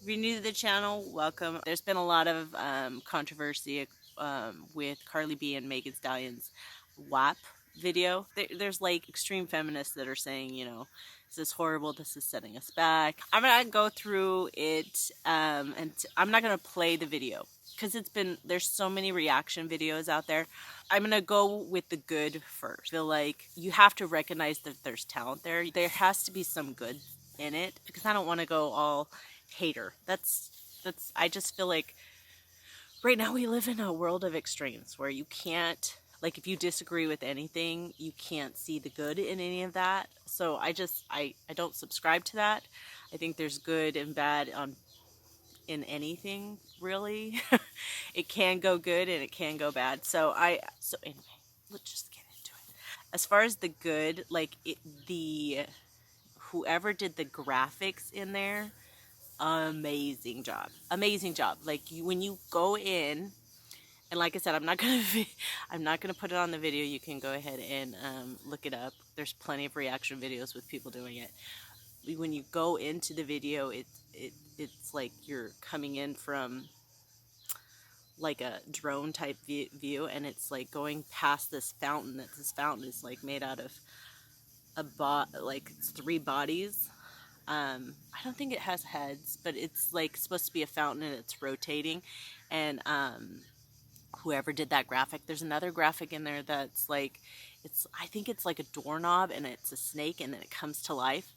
If you're new to the channel, welcome. There's been a lot of controversy with Carly B and Megan Stallion's WAP video. There's like extreme feminists that are saying, this is horrible, this is setting us back. I'm gonna go through it and I'm not gonna play the video because there's so many reaction videos out there. I'm gonna go with the good first. I feel like you have to recognize that there's talent there. There has to be some good in it because I don't want to go all hater. I just feel like right now we live in a world of extremes where you can't, like, if you disagree with anything, you can't see the good in any of that. So I don't subscribe to that. I think there's good and bad in anything, really. It can go good and it can go bad. So anyway, let's just get into it. As far as the good, like the whoever did the graphics in there, amazing job. Like when you go in, and like I said, I'm not gonna put it on the video. You can go ahead and look it up. There's plenty of reaction videos with people doing it. When you go into the video, it's like you're coming in from like a drone type view, and it's like going past this fountain. This fountain is like made out of like it's 3 bodies. I don't think it has heads, but it's like supposed to be a fountain and it's rotating. And whoever did that graphic, there's another graphic in there that's like, I think it's like a doorknob and it's a snake and then it comes to life.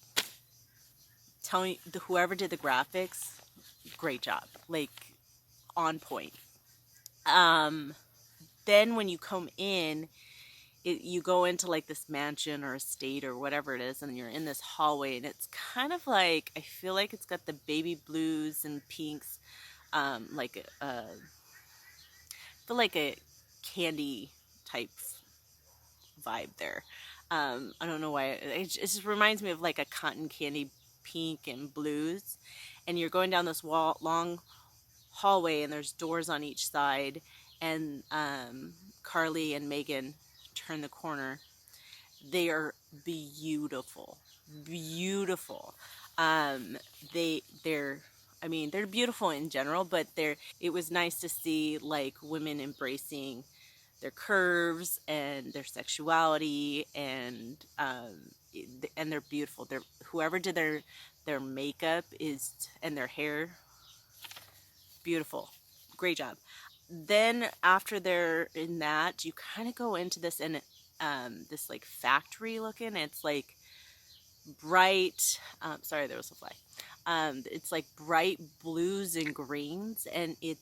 Tell me, whoever did the graphics, great job, like on point. Then when you come in, you go into like this mansion or estate or whatever it is, and you're in this hallway, and it's kind of like, I feel like it's got the baby blues and pinks, like I feel like a candy type vibe there. I don't know why, it just reminds me of like a cotton candy pink and blues. And you're going down this long hallway, and there's doors on each side, and Carly and Megan turn the corner. They are beautiful. They're I mean, they're beautiful in general, but it was nice to see like women embracing their curves and their sexuality, and they're beautiful. They're whoever did their makeup and their hair, beautiful. Great job. Then after they're in that, you kind of go into this, and this like factory looking. It's like bright. Sorry, there was a fly. It's like bright blues and greens, and it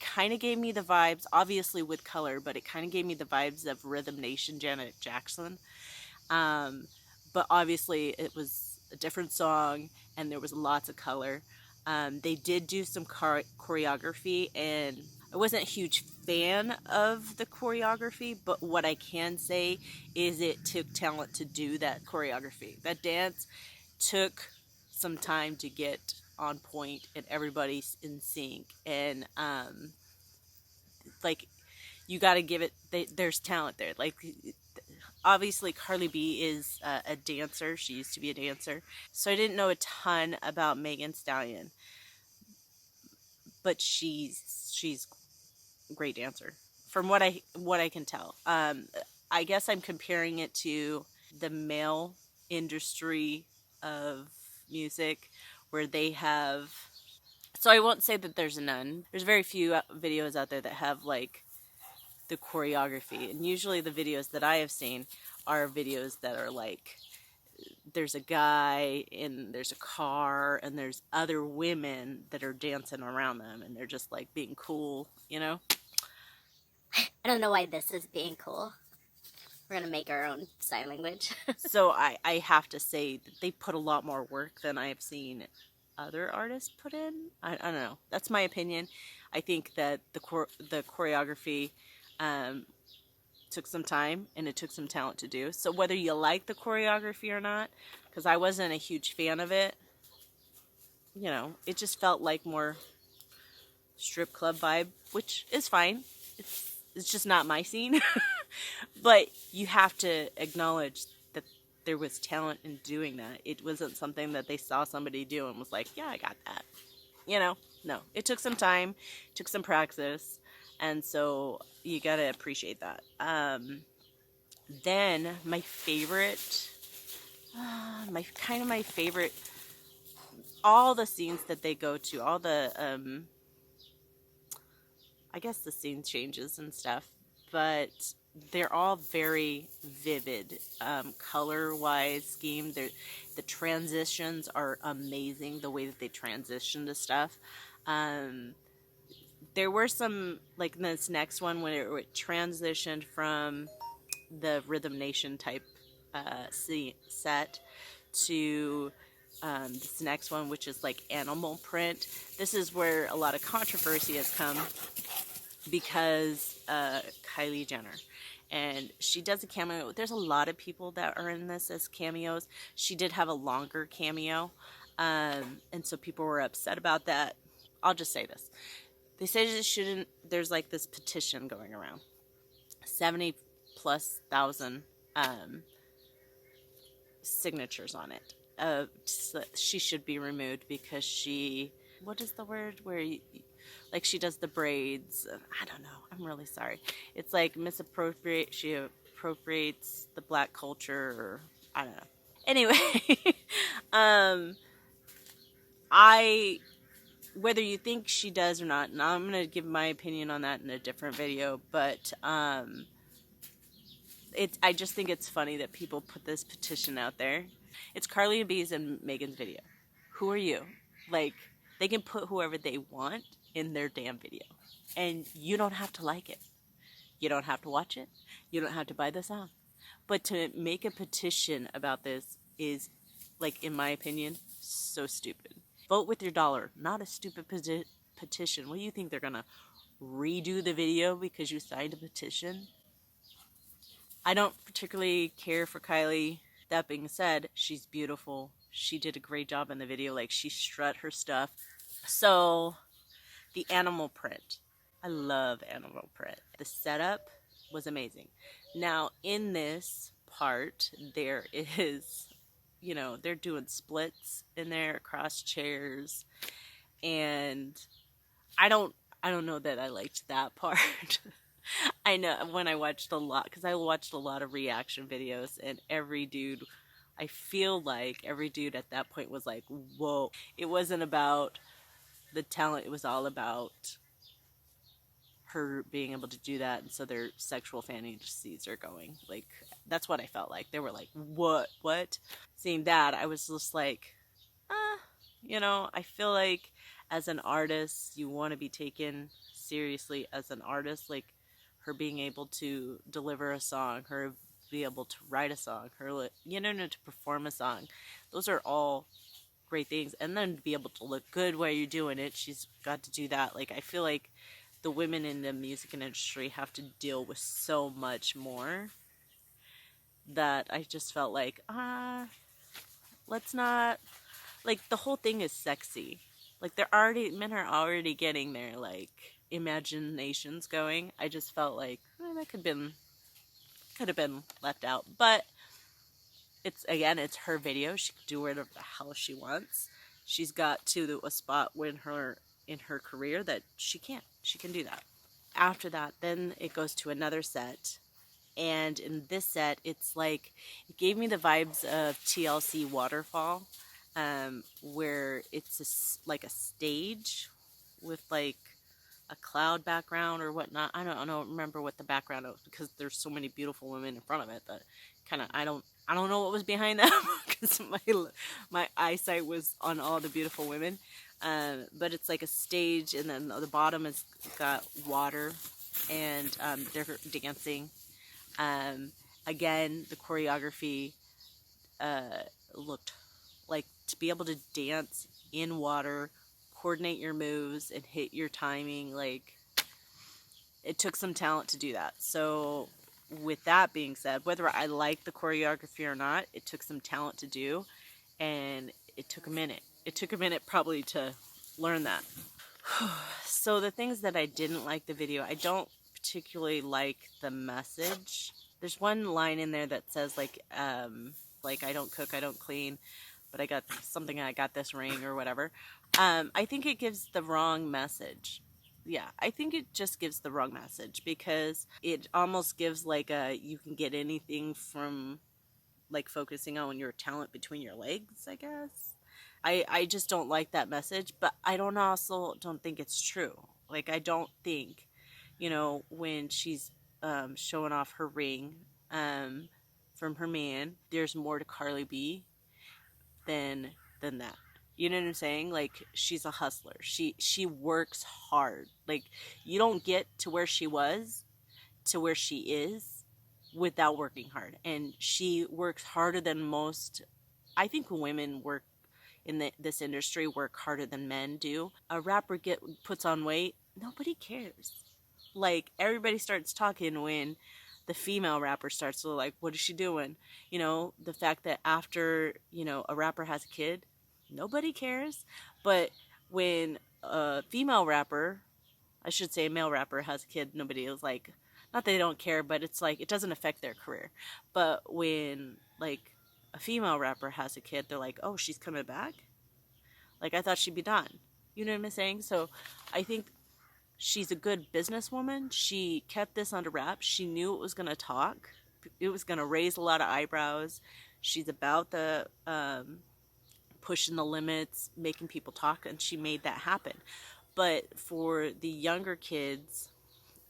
kind of gave me the vibes, obviously with color, but it kind of gave me the vibes of Rhythm Nation, Janet Jackson. But obviously it was a different song, and there was lots of color. They did do some choreography, and I wasn't a huge fan of the choreography, but what I can say is it took talent to do that choreography. That dance took some time to get on point, and everybody's in sync. And like, you got to give it. There's talent there. Like, obviously Carly B is a dancer. She used to be a dancer, so I didn't know a ton about Megan Stallion, but she's a great dancer from what I can tell. I guess I'm comparing it to the male industry of music, where they have, so I won't say that there's none. There's very few videos out there that have like the choreography, and usually the videos that I have seen are videos that are like, there's a guy and there's a car and there's other women that are dancing around them, and they're just like being cool, I don't know why this is being cool. We're gonna make our own sign language. So I have to say that they put a lot more work than I have seen other artists put in. I don't know. That's my opinion. I think that the choreography took some time, and it took some talent to do. So whether you like the choreography or not, because I wasn't a huge fan of it, it just felt like more strip club vibe, which is fine. It's just not my scene. But you have to acknowledge that there was talent in doing that. It wasn't something that they saw somebody do and was like, yeah, I got that. you know, no, it took some time, took some practice, and so you gotta appreciate that. Then my favorite, my favorite, all the scenes that they go to, all the I guess the scene changes and stuff, but they're all very vivid, color wise scheme. The transitions are amazing. The way that they transition to stuff. Um, there were some, like this next one when it transitioned from the Rhythm Nation type set to this next one, which is like animal print. This is where a lot of controversy has come because Kylie Jenner. And she does a cameo. There's a lot of people that are in this as cameos. She did have a longer cameo. And so people were upset about that. I'll just say this. They say it shouldn't, there's like this petition going around. 70 plus thousand signatures on it. She should be removed because she, what is the word where you, like she does the braids. I don't know. I'm really sorry. It's like misappropriate. She appropriates the black culture. Or, I don't know. Anyway, I whether you think she does or not, and I'm gonna give my opinion on that in a different video. But I just think it's funny that people put this petition out there. It's Carly B's and Megan's video. Who are you? Like, they can put whoever they want in their damn video. And you don't have to like it. You don't have to watch it. You don't have to buy the song. But to make a petition about this is, like, in my opinion, so stupid. Vote with your dollar, not a stupid petition. What do you think? They're going to redo the video because you signed a petition? I don't particularly care for Kylie. That being said, she's beautiful. She did a great job in the video. Like, she strut her stuff. So, the animal print. I love animal print. The setup was amazing. Now, in this part, there is, you know, they're doing splits in there across chairs. And I don't know that I liked that part. I know when I watched a lot, because I watched a lot of reaction videos, and every dude, I feel like every dude at that point was like, whoa. It wasn't about the talent, it was all about her being able to do that, and so their sexual fantasies are going. Like, that's what I felt like. They were like, what? Seeing that, I was just like, you know, I feel like as an artist, you want to be taken seriously as an artist. Like, her being able to deliver a song, her be able to write a song, her, you know, to perform a song. Those are all great things. And then to be able to look good while you're doing it, she's got to do that. Like, I feel like the women in the music industry have to deal with so much more that I just felt like, let's not, like, the whole thing is sexy. Like, men are already getting their, like, imaginations going. I just felt like that could have been left out. But it's her video. She can do whatever the hell she wants. She's got to a spot in her career that she can do that. After that, then it goes to another set. And in this set, it's like, it gave me the vibes of TLC Waterfall, where it's like a stage with like a cloud background or whatnot. I don't remember what the background was because there's so many beautiful women in front of it that kind of I don't know what was behind them because my eyesight was on all the beautiful women. But it's like a stage, and then the bottom has got water, and they're dancing. Again, the choreography looked like, to be able to dance in water, coordinate your moves, and hit your timing. Like, it took some talent to do that. So, with that being said, whether I like the choreography or not, it took some talent to do, and it took a minute. It took a minute probably to learn that. So the things that I didn't like the video, I don't particularly like the message. There's one line in there that says like I don't cook, I don't clean, but I got this ring or whatever. I think it gives the wrong message. Yeah, I think it just gives the wrong message because it almost gives like a you can get anything from like focusing on your talent between your legs, I guess. I just don't like that message, but I don't also don't think it's true. Like I don't think, when she's showing off her ring um, from her man, there's more to Carly B than that. You know what I'm saying? Like she's a hustler. She works hard. Like you don't get to where she was to where she is without working hard. And she works harder than most. I think women work in this industry work harder than men do. A rapper puts on weight, nobody cares. Like everybody starts talking when the female rapper starts to like, what is she doing? The fact that after, a rapper has a kid, nobody cares. But when a female rapper, I should say a male rapper has a kid, nobody is like, not that they don't care, but it's like it doesn't affect their career. But when like a female rapper has a kid, they're like, oh, she's coming back? Like I thought she'd be done. You know what I'm saying? So I think she's a good businesswoman. She kept this under wraps. She knew it was going to talk. It was going to raise a lot of eyebrows. She's about the pushing the limits, making people talk, and she made that happen. But for the younger kids,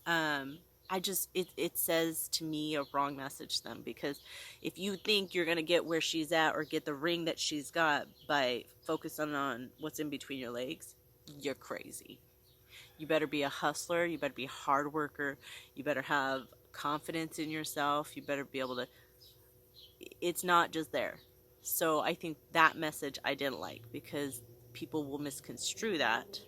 I just it says to me a wrong message to them because if you think you're gonna get where she's at or get the ring that she's got by focusing on what's in between your legs, you're crazy. You better be a hustler. You better be a hard worker. You better have confidence in yourself. You better be able to. It's not just there. So I think that message I didn't like because people will misconstrue that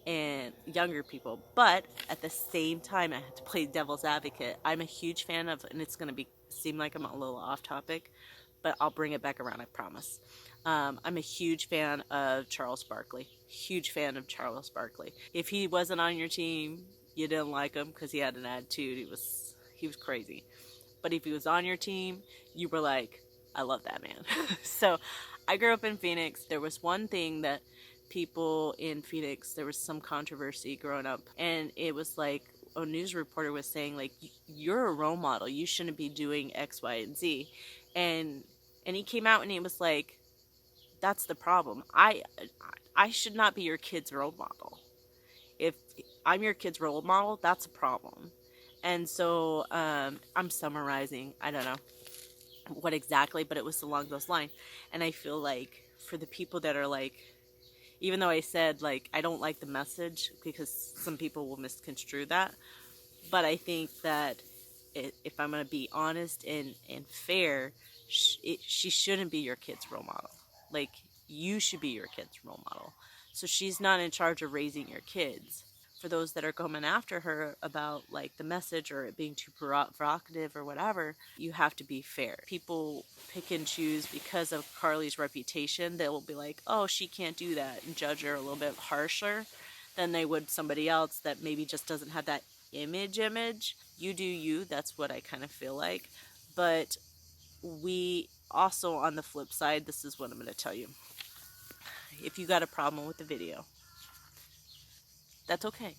and younger people. But at the same time, I have to play devil's advocate. I'm a huge fan of, and it's going to be seem like I'm a little off topic, but I'll bring it back around, I promise. I'm a huge fan of Charles Barkley. Huge fan of Charles Barkley. If he wasn't on your team, you didn't like him because he had an attitude. He was crazy. But if he was on your team, you were like, I love that man. So I grew up in Phoenix. There was one thing that people in Phoenix, there was some controversy growing up, and it was like a news reporter was saying like, you're a role model, you shouldn't be doing X, Y, and Z. And he came out and he was like, that's the problem. I should not be your kid's role model. If I'm your kid's role model, that's a problem. And so I'm summarizing, I don't know what exactly, but it was along those lines. And I feel like for the people that are like, even though I said like I don't like the message because some people will misconstrue that, but I think that if I'm going to be honest and fair, she shouldn't be your kid's role model. Like you should be your kid's role model. So she's not in charge of raising your kids. For those that are coming after her about like the message or it being too provocative or whatever, you have to be fair. People pick and choose because of Carly's reputation. They'll be like, oh, she can't do that, and judge her a little bit harsher than they would somebody else that maybe just doesn't have that image. You do you. That's what I kind of feel like. But we also, on the flip side, this is what I'm going to tell you. If you got a problem with the video, that's okay.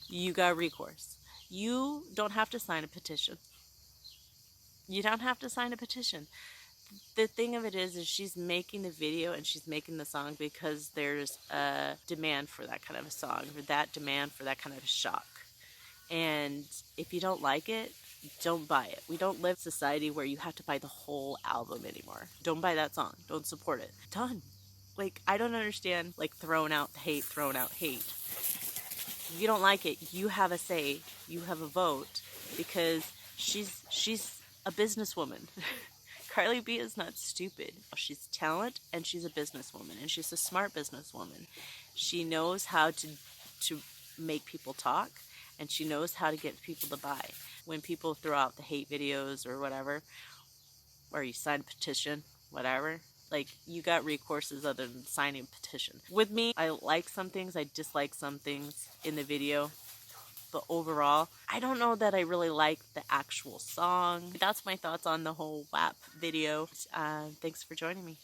You got recourse. You don't have to sign a petition. You don't have to sign a petition. The thing of it is she's making the video and she's making the song because there's a demand for that kind of a song, or that demand for that kind of a shock. And if you don't like it, don't buy it. We don't live in a society where you have to buy the whole album anymore. Don't buy that song. Don't support it. Done. Like, I don't understand, like, throwing out hate. If you don't like it, you have a say. You have a vote because she's a businesswoman. Carly B is not stupid. She's talent and she's a businesswoman, and she's a smart businesswoman. She knows how to make people talk, and she knows how to get people to buy. When people throw out the hate videos or whatever, or you sign a petition, whatever, like you got recourses other than signing a petition. With me, I like some things, I dislike some things in the video. But overall, I don't know that I really like the actual song. That's my thoughts on the whole WAP video. Thanks for joining me.